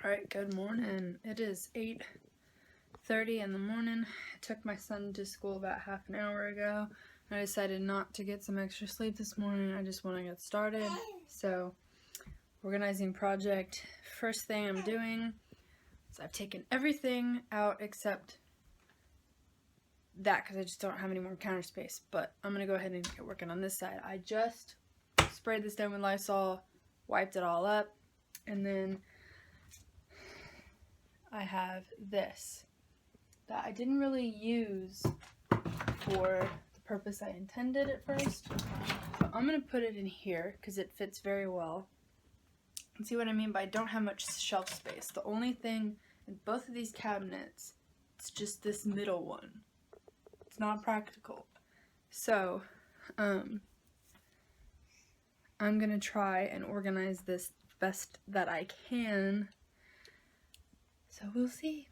Alright, good morning. It is 8:30 in the morning. I took my son to school about half an hour ago. I decided not to get some extra sleep this morning. I just want to get started. So, organizing project. First thing I'm doing is I've taken everything out except that because I just don't have any more counter space. But I'm going to go ahead and get working on this side. I just sprayed this down with Lysol, wiped it all up, and then I have this that I didn't really use for the purpose I intended at first. So I'm going to put it in here because it fits very well. And see what I mean by I don't have much shelf space. The only thing in both of these cabinets, it's just this middle one. It's not practical. So, I'm going to try and organize this best that I can. So we'll see.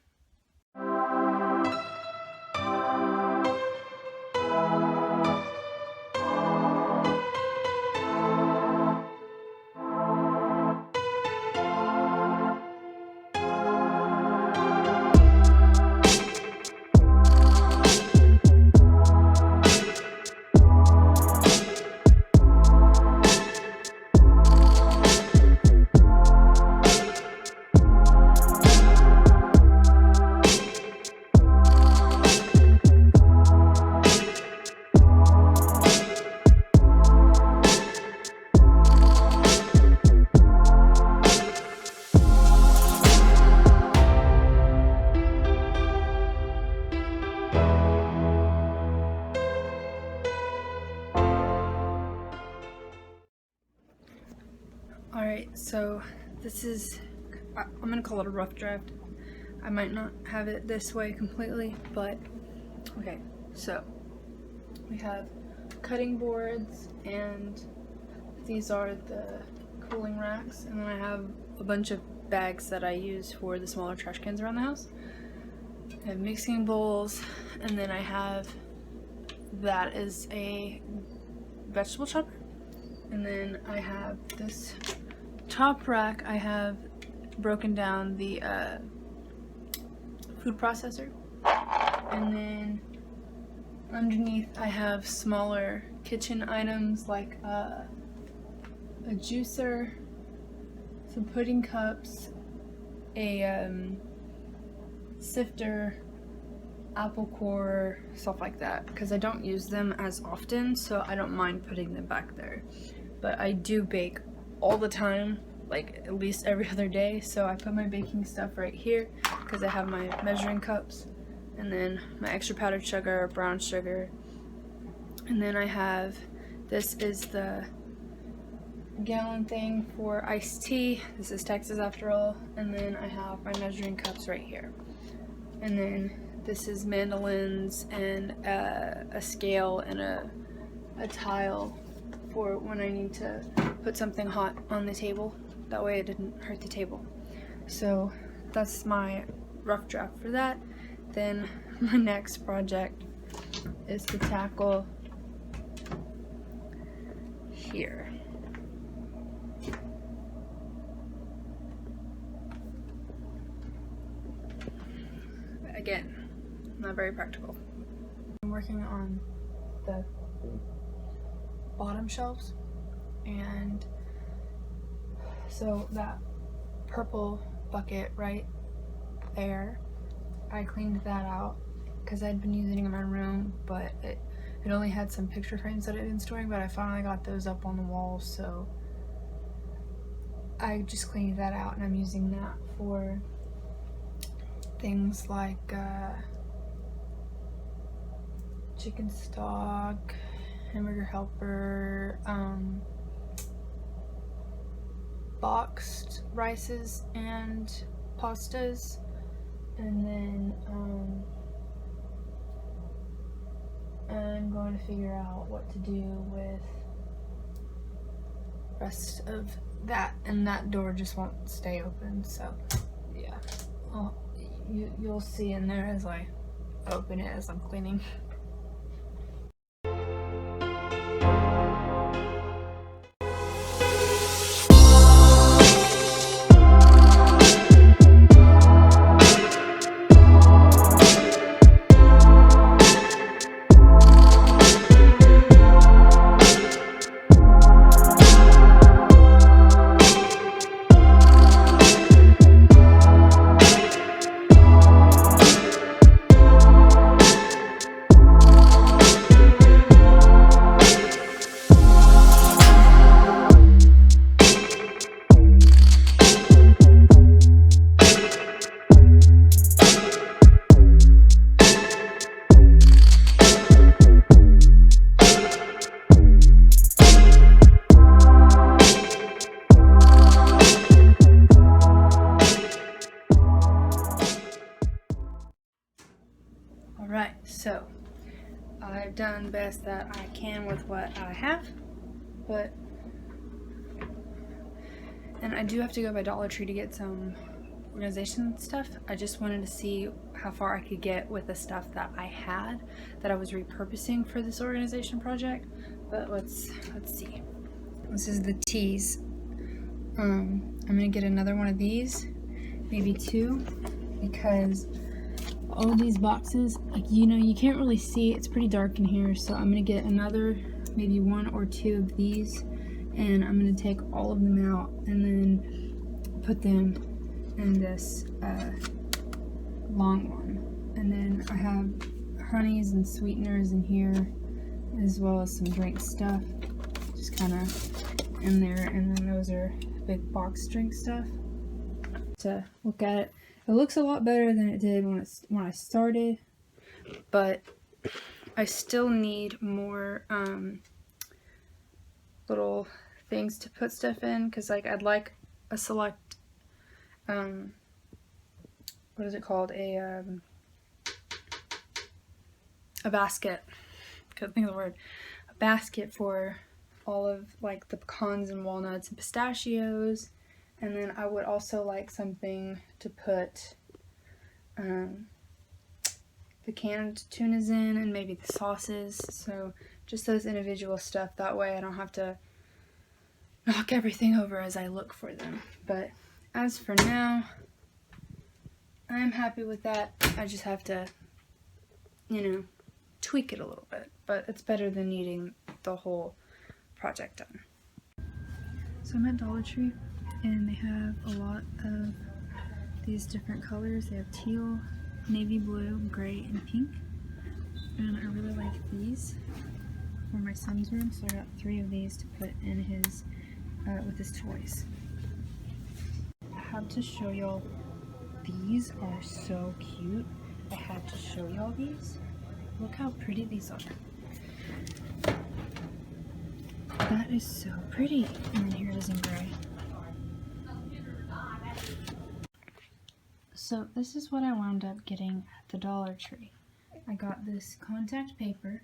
Alright, so this is, I'm going to call it a rough draft. I might not have it this way completely, but okay, so we have cutting boards, and these are the cooling racks, and then I have a bunch of bags that I use for the smaller trash cans around the house. I have mixing bowls, and then I have, that is a vegetable chopper, and then I have this top rack. I have broken down the food processor, and then underneath I have smaller kitchen items like a juicer, some pudding cups, a sifter, apple core, stuff like that, because I don't use them as often, so I don't mind putting them back there. But I do bake all the time, like at least every other day, so I put my baking stuff right here because I have my measuring cups, and then my extra powdered sugar, brown sugar, and then I have, this is the gallon thing for iced tea. This is Texas after all. And then I have my measuring cups right here, and then this is mandolins and a scale and a tile for when I need to put something hot on the table. That way it didn't hurt the table. So that's my rough draft for that. Then my next project is to tackle here. Again, not very practical. I'm working on the bottom shelves, and so that purple bucket right there, I cleaned that out because I'd been using it in my room, but it only had some picture frames that I'd been storing, but I finally got those up on the wall, so I just cleaned that out, and I'm using that for things like chicken stock, hamburger helper, boxed rices and pastas, and then I'm going to figure out what to do with the rest of that, and that door just won't stay open, so yeah, you'll see in there as I open it as I'm cleaning. done best that I can with what I have, and I do have to go by Dollar Tree to get some organization stuff. I just wanted to see how far I could get with the stuff that I had that I was repurposing for this organization project. But let's see. This is the teas. I'm gonna get another one of these, maybe 2, because all of these boxes, like, you can't really see. It's pretty dark in here, so I'm gonna get another, maybe 1 or 2 of these, and I'm gonna take all of them out and then put them in this long one. And then I have honeys and sweeteners in here, as well as some drink stuff, just kind of in there. And then those are big box drink stuff. To look at it, it looks a lot better than it did when I started, but I still need more little things to put stuff in, because like I'd like a select what is it called, a basket, couldn't think of the word, a basket for all of like the pecans and walnuts and pistachios. And then I would also like something to put the canned tunas in, and maybe the sauces. So just those individual stuff, that way I don't have to knock everything over as I look for them. But as for now, I'm happy with that. I just have to, tweak it a little bit, but it's better than needing the whole project done. So I'm at Dollar Tree, and they have a lot of these different colors. They have teal, navy blue, gray, and pink. And I really like these for my son's room, so I got 3 of these to put in his, with his toys. I have to show y'all, these are so cute. I had to show y'all these. Look how pretty these are. That is so pretty. And then here it is in gray. So this is what I wound up getting at the Dollar Tree. I got this contact paper,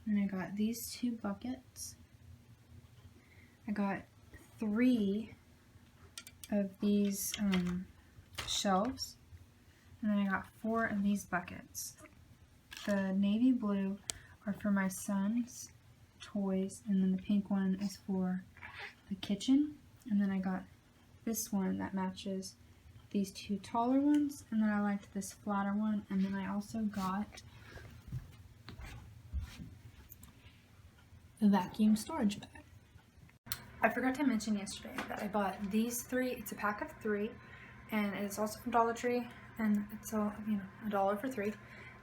and I got these 2 buckets. I got 3 of these shelves, and then I got 4 of these buckets. The navy blue are for my son's toys, and then the pink one is for the kitchen. And then I got this one that matches these 2 taller ones, and then I liked this flatter one. And then I also got the vacuum storage bag. I forgot to mention yesterday that I bought these 3. It's a pack of 3, and it's also from Dollar Tree, and it's all, $1 for 3.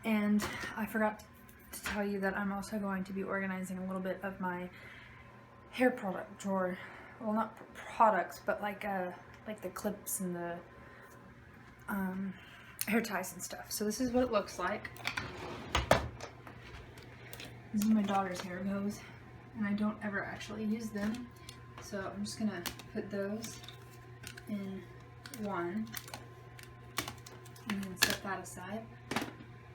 And I forgot to tell you that I'm also going to be organizing a little bit of my hair product drawer. Well, not products, but like the clips and the hair ties and stuff. So this is what it looks like. This is my daughter's hair bows, and I don't ever actually use them. So I'm just gonna put those in one and then set that aside.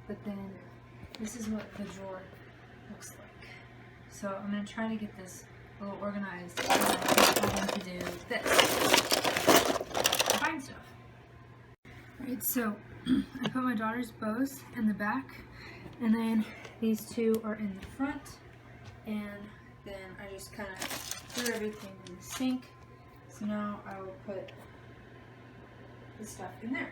But then this is what the drawer looks like. So I'm gonna try to get this a little organized, and I'm going to do this. Find stuff. Alright, so I put my daughter's bows in the back, and then these 2 are in the front, and then I just kind of threw everything in the sink. So now I will put the stuff in there.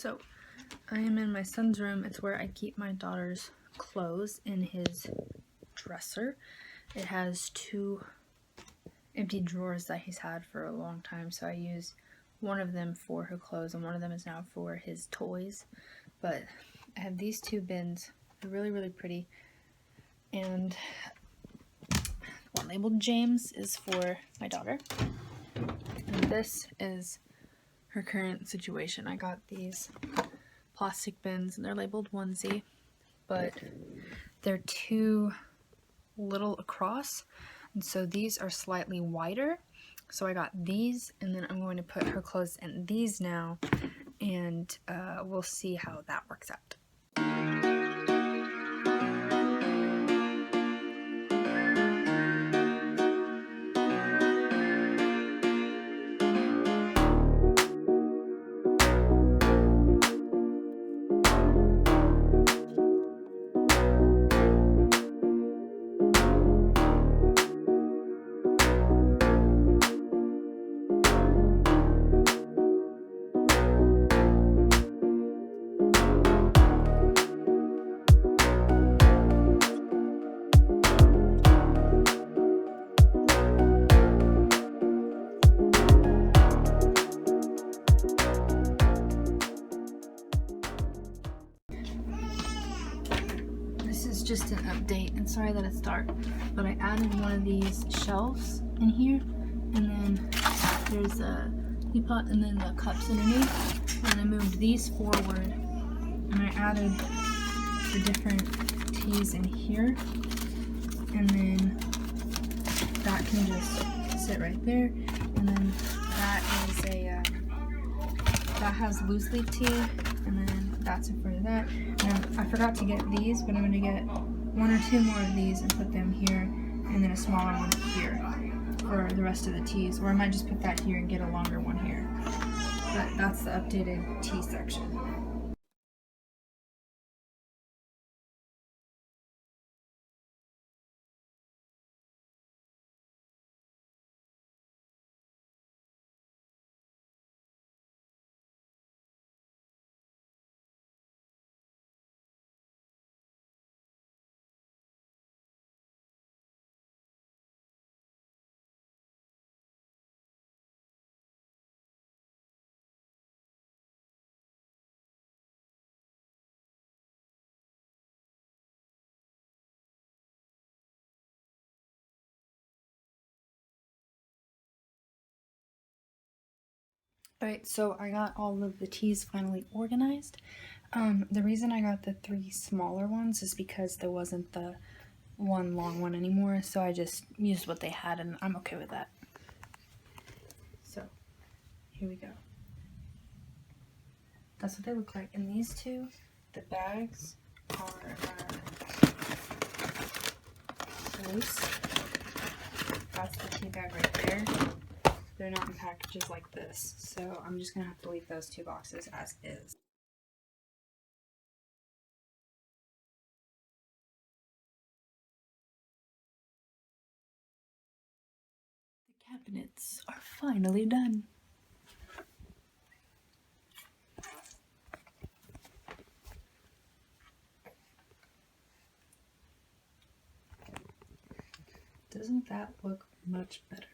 So, I am in my son's room. It's where I keep my daughter's clothes in his dresser. It has 2 empty drawers that he's had for a long time, so I use one of them for her clothes and one of them is now for his toys. But I have these 2 bins. They're really, really pretty. And one labeled James is for my daughter. And this is her current situation. I got these plastic bins and they're labeled onesie, but they're too little across, and so these are slightly wider. So I got these, and then I'm going to put her clothes in these now, and we'll see how that works out. This is just an update, and sorry that it's dark, but I added one of these shelves in here, and then there's a teapot and then the cups underneath, and I moved these forward, and I added the different teas in here, and then that can just sit right there, and then that is a that has loose leaf tea, and then that's in front of that. And I forgot to get these, but I'm going to get 1 or 2 more of these and put them here, and then a smaller one here for the rest of the teas, or I might just put that here and get a longer one here. But that's the updated tea section. Alright, so I got all of the teas finally organized. The reason I got the 3 smaller ones is because there wasn't the one long one anymore, so I just used what they had, and I'm okay with that. So, here we go. That's what they look like. And these 2, the bags are loose. That's the tea bag right there. They're not in packages like this, so I'm just gonna have to leave those 2 boxes as is. The cabinets are finally done. Doesn't that look much better?